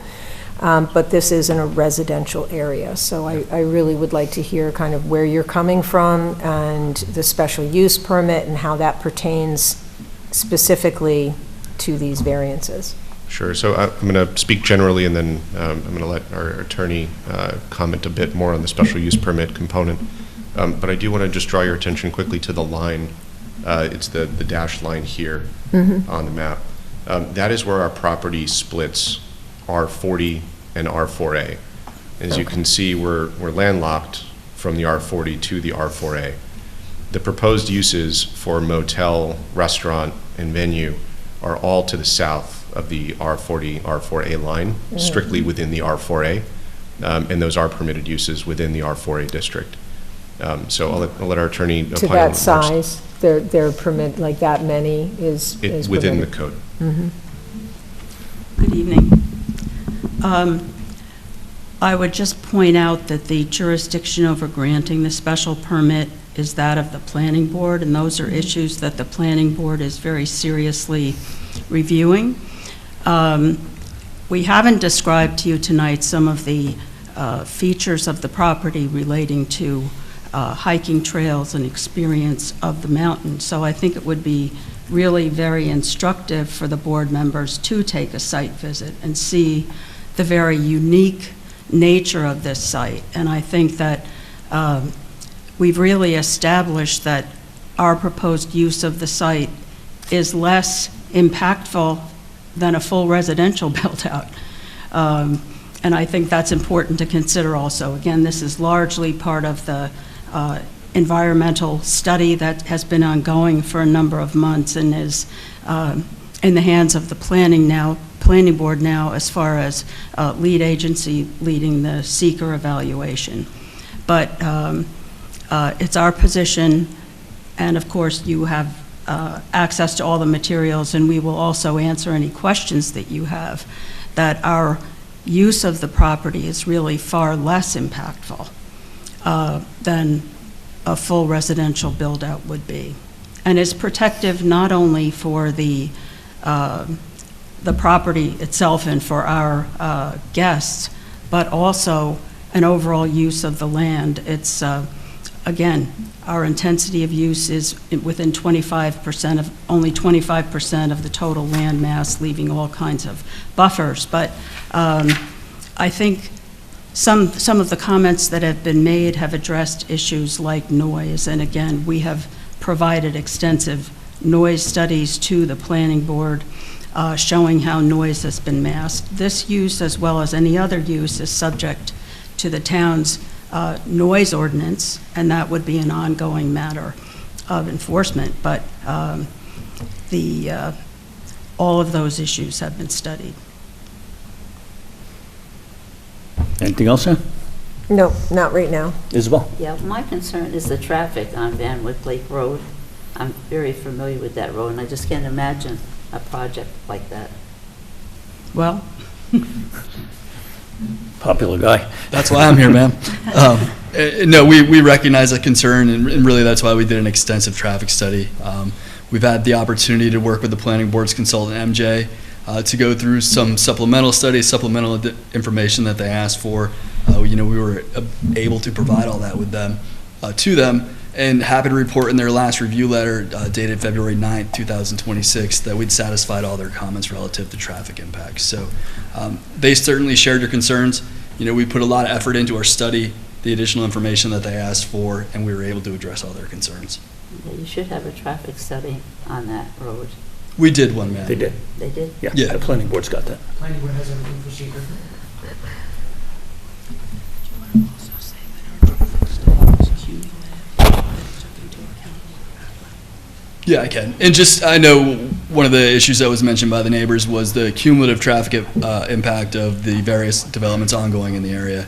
but this isn't a residential area. So I really would like to hear kind of where you're coming from and the special use permit and how that pertains specifically to these variances. Sure. So I'm going to speak generally, and then I'm going to let our attorney comment a bit more on the special use permit component. But I do want to just draw your attention quickly to the line. It's the dashed line here on the map. That is where our property splits R40 and R4A. As you can see, we're landlocked from the R40 to the R4A. The proposed uses for motel, restaurant, and venue are all to the south of the R40, R4A line, strictly within the R4A, and those are permitted uses within the R4A district. So I'll let our attorney to that size, their permit, like that many is within permitted. the code. Good evening. I would just point out that the jurisdiction over granting the special permit is that of the planning board, and those are issues that the planning board is very seriously reviewing. We haven't described to you tonight some of the features of the property relating to hiking trails and experience of the mountain. So I think it would be really very instructive for the board members to take a site visit and see the very unique nature of this site. And I think that we've really established that our proposed use of the site is less impactful than a full residential build-out. And I think that's important to consider also. Again, this is largely part of the environmental study that has been ongoing for a number of months and is in the hands of the planning board now as far as lead agency leading the seeker evaluation. But it's our position, and of course you have access to all the materials, and we will also answer any questions that you have, that our use of the property is really far less impactful than a full residential build-out would be, and is protective not only for the property itself and for our guests, but also an overall use of the land. It's again, our intensity of use is within 25% of, only 25% of the total land mass, leaving all kinds of buffers. But I think some of the comments that have been made have addressed issues like noise. And again, we have provided extensive noise studies to the planning board showing how noise has been masked. This use, as well as any other use, is subject to the town's noise ordinance, and that would be an ongoing matter of enforcement. But all of those issues have been studied. Anything else, sir? No, not right now. Isabel? Yeah, my concern is the traffic on Van Wyck Lake Road. I'm very familiar with that road, and I just can't imagine a project like that. Well, Popular guy. That's why I'm here, ma'am. No, we recognize that concern, and really that's why we did an extensive traffic study. We've had the opportunity to work with the planning board's consultant, MJ, to go through some supplemental studies, supplemental information that they asked for. We were able to provide all that with them, to them, and happy to report in their last review letter dated February 9th, 2026, that we'd satisfied all their comments relative to traffic impacts. So they certainly shared your concerns. We put a lot of effort into our study, the additional information that they asked for, and we were able to address all their concerns. Yeah, you should have a traffic study on that road. We did one, ma'am. They did. They did? Yeah, the planning board's got that. Planning board has everything for secret. Yeah, I can. And just, I know one of the issues that was mentioned by the neighbors was the cumulative traffic impact of the various developments ongoing in the area.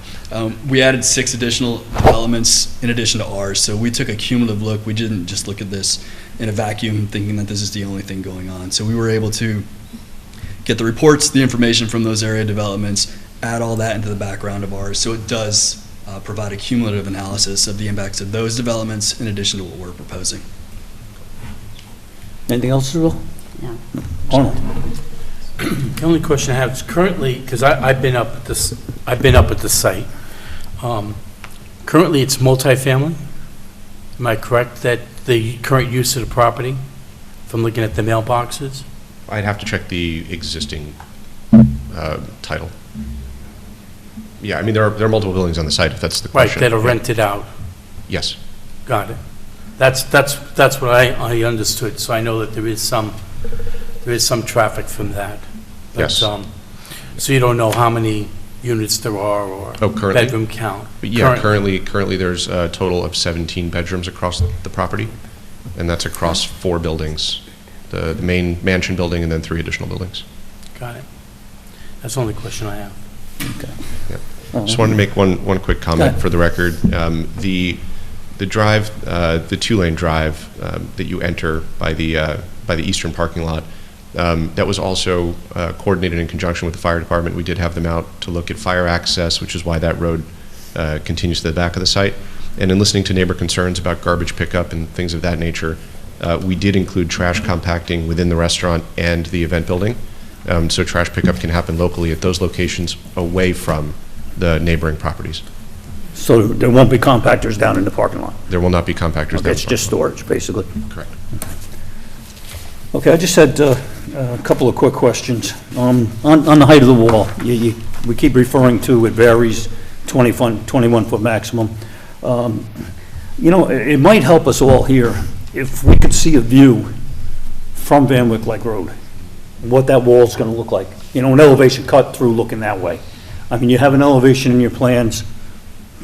We added 6 additional developments in addition to ours, so we took a cumulative look. We didn't just look at this in a vacuum thinking that this is the only thing going on. So we were able to get the reports, the information from those area developments, add all that into the background of ours, so it does provide a cumulative analysis of the impacts of those developments in addition to what we're proposing. Anything else, Isabel? No. Arnold? The only question I have is currently, because I've been up at this, I've been up at the site. Currently, it's multifamily. Am I correct that the current use of the property, from looking at the mailboxes? I'd have to check the existing title. Yeah, I mean, there are multiple buildings on the site, if that's the Right, question. that are Yeah. rented out. Yes. Got it. That's what I understood, so I know that there is some traffic from that. But, Yes. So you don't know how many units there are or Currently? bedroom count? Yeah, currently there's a total of 17 bedrooms across the property, and that's across 4 buildings, the main mansion building and then 3 additional buildings. Got it. That's the only question I have. Okay. Just wanted to make one quick Go comment ahead. for the record. The drive, the 2-lane drive that you enter by the eastern parking lot, that was also coordinated in conjunction with the fire department. We did have them out to look at fire access, which is why that road continues to the back of the site. And in listening to neighbor concerns about garbage pickup and things of that nature, we did include trash compacting within the restaurant and the event building. So trash pickup can happen locally at those locations away from the neighboring properties. So there won't be compactors down in the parking lot? There will not be compactors. Okay, it's just storage, basically? Correct. Okay, I just had a couple of quick questions. On the height of the wall, we keep referring to it varies, 21-foot maximum. It might help us all here if we could see a view from Van Wyck Lake Road, what that wall's going to look like. An elevation cut through looking that way. I mean, you have an elevation in your plans,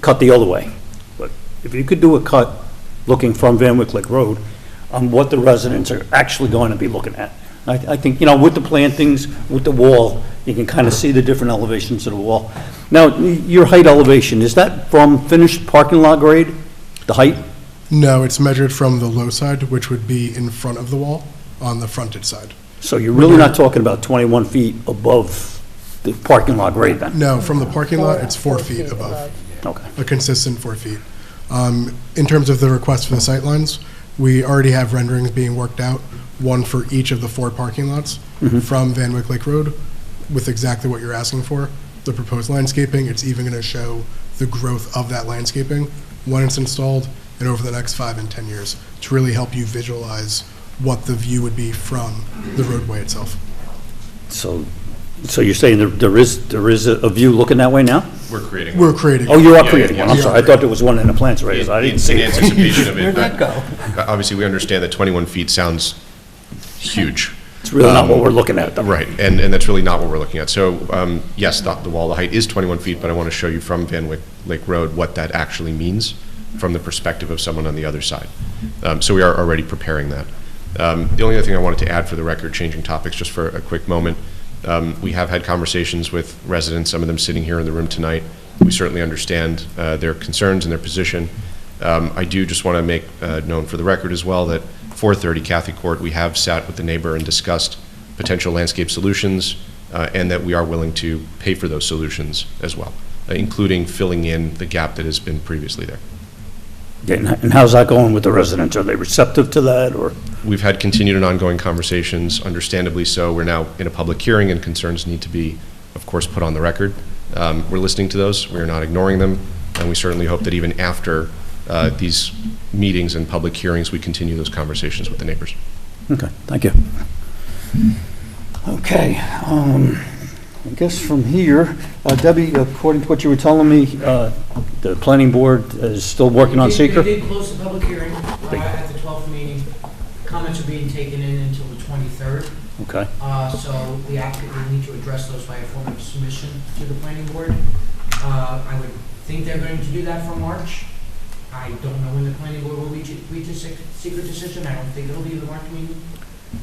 cut the other way. But if you could do a cut looking from Van Wyck Lake Road on what the residents are actually going to be looking at. I think, with the plantings, with the wall, you can kind of see the different elevations of the wall. Now, your height elevation, is that from finished parking lot grade, the height? No, it's measured from the low side, which would be in front of the wall on the frontage side. So you're really not talking about 21 feet above the parking lot grade then? No, from the parking lot, it's 4 feet above. Okay. A consistent 4 feet. In terms of the request for the sightlines, we already have renderings being worked out, one for each of the 4 parking lots from Van Wyck Lake Road with exactly what you're asking for. The proposed landscaping, it's even going to show the growth of that landscaping when it's installed and over the next 5 and 10 years to really help you visualize what the view would be from the roadway itself. So you're saying there is a view looking that way now? We're creating We're creating. Oh, you are Yeah, creating yeah, one, I'm yeah. sorry, I thought there was one in the plans already, so I didn't see In it. anticipation of it. Where'd that go? Obviously, we understand that 21 feet sounds huge. It's really not what we're looking at, though. Right, and that's really not what we're looking at. So, yes, the wall, the height is 21 feet, but I want to show you from Van Wyck Lake Road what that actually means from the perspective of someone on the other side. So we are already preparing that. The only other thing I wanted to add for the record, changing topics just for a quick moment, we have had conversations with residents, some of them sitting here in the room tonight. We certainly understand their concerns and their position. I do just want to make known for the record as well that 430 Cathy Court, we have sat with the neighbor and discussed potential landscape solutions, and that we are willing to pay for those solutions as well, including filling in the gap that has been previously there. And how's that going with the residents? Are they receptive to that, or? We've had continued and ongoing conversations, understandably so. We're now in a public hearing, and concerns need to be, of course, put on the record. We're listening to those. We're not ignoring them, and we certainly hope that even after these meetings and public hearings, we continue those conversations with the neighbors. Okay, thank you. Okay, I guess from here, Debbie, according to what you were telling me, the planning board is still working on seeker? They did close the public hearing at the 12th meeting. Comments are being taken in until the 23rd. Okay. So the applicant will need to address those by a form of submission to the planning board. I would think they're going to do that for March. I don't know when the planning board will reach a secret decision. I don't think it'll be the March meeting.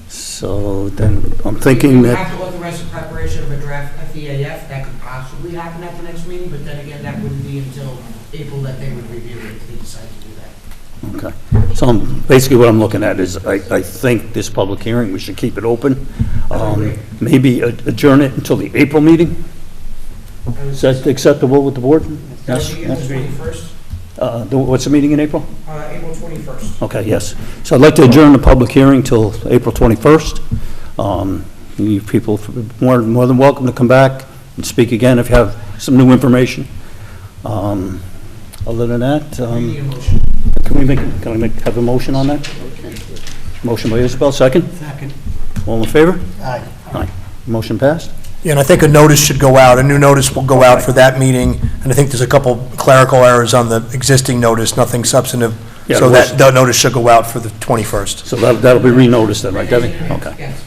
So then, I'm thinking We that, have to authorize the preparation of a draft FEAF. That could possibly happen at the next meeting, but then again, that wouldn't be until April that they would review it if they decide to do that. okay. So basically what I'm looking at is, I think this public hearing, we should keep it open. Maybe adjourn it until the April meeting? Is that acceptable with the board? That Yes? would be April 21st. What's the meeting in April? April 21st. Okay, yes. So I'd like to adjourn the public hearing till April 21st. You people are more than welcome to come back and speak again if you have some new information. Other than that, We need a motion. can I have a motion on that? Motion by Isabel, second? Second. All in favor? Aye. Aye. Motion passed? Yeah, and I think a notice should go out, a new notice will go out for that meeting, and I think there's a couple clerical errors on the existing notice, nothing substantive. Yeah, So it was- that notice should go out for the 21st. So that'll be re-noticed then, right, Debbie? Okay. Yes.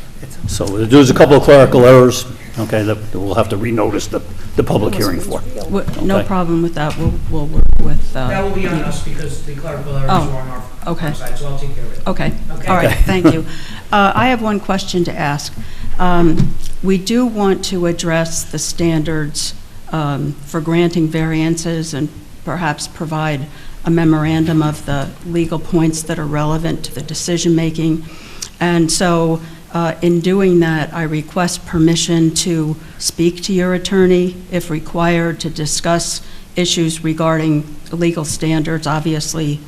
So there's a couple of clerical errors, okay, that we'll have to re-notice the public hearing for. No Okay. problem with that. We'll work with. That will be on us because the clerical errors are on our side, so I'll take care of it. Okay, Okay. all right, thank you. I have one question to ask. We do want to address the standards for granting variances and perhaps provide a memorandum of the legal points that are relevant to the decision-making. And so in doing that, I request permission to speak to your attorney if required to discuss issues regarding legal standards. Obviously,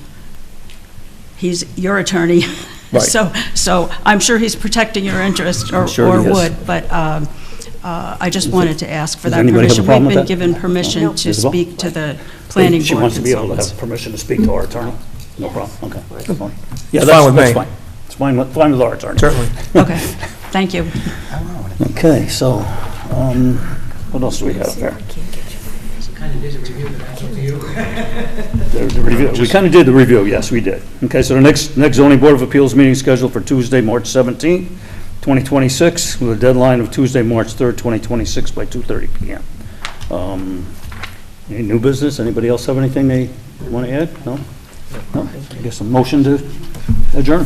he's your attorney. Right. So I'm sure he's protecting your interest, or sure he is. would, but I just wanted to ask for Does that anybody have a permission. problem We've with been that? given permission to Isabel? speak to the planning board She wants to be able to consultants. have permission to speak to our attorney? No problem, okay. That's fine. Yeah, It's fine with that's me. fine. It's fine with our attorney. Certainly. Okay, thank you. Okay, so, what else do we have there? Kind of did a review, but that's up to you. The review, we kind of did the review, yes, we did. Okay, so the next zoning board of appeals meeting is scheduled for Tuesday, March 17th, 2026, with a deadline of Tuesday, March 3rd, 2026, by 2:30 PM. Any new business? Anybody else have anything they want to add? No? No? I guess a motion to adjourn.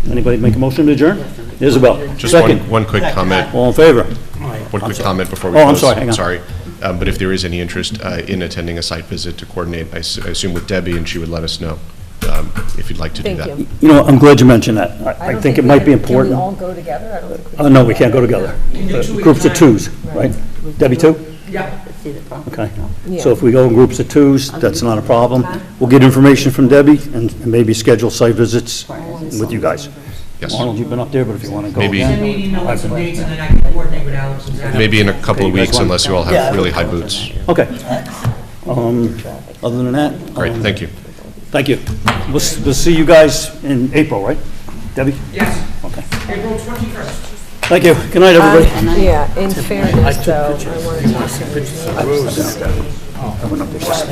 Anybody make a motion to adjourn? Isabel, Just second. one quick comment. All in favor? One quick comment before we Oh, close. I'm sorry, hang on. Sorry. But if there is any interest in attending a site visit to coordinate, I assume with Debbie, and she would let us know if you'd like to do Thank that. you. You know, I'm glad you mentioned that. I don't think it might be important. Can we all go together? I don't think we No, we can't go together. Can do 2 at a Groups of time. twos, right? Debbie, two? Yeah. See the problem. Okay. Yeah. So if we go in groups of twos, that's not a problem. We'll get information from Debbie and maybe schedule site visits with you guys. Yes. Arnold, you've been up there, but if you want to go Maybe- again. Send me an email with some dates, and then I can coordinate with Alex and Zach. Maybe in a couple of Okay, you guys weeks, want- unless you all have really high boots. Okay. Other than that? Great, thank you. Thank you. We'll see you guys in April, right? Debbie? Yes, Okay. April 21st. Thank you. Good night, everybody. Yeah, in fairness, though, I wanted to. I went up there just-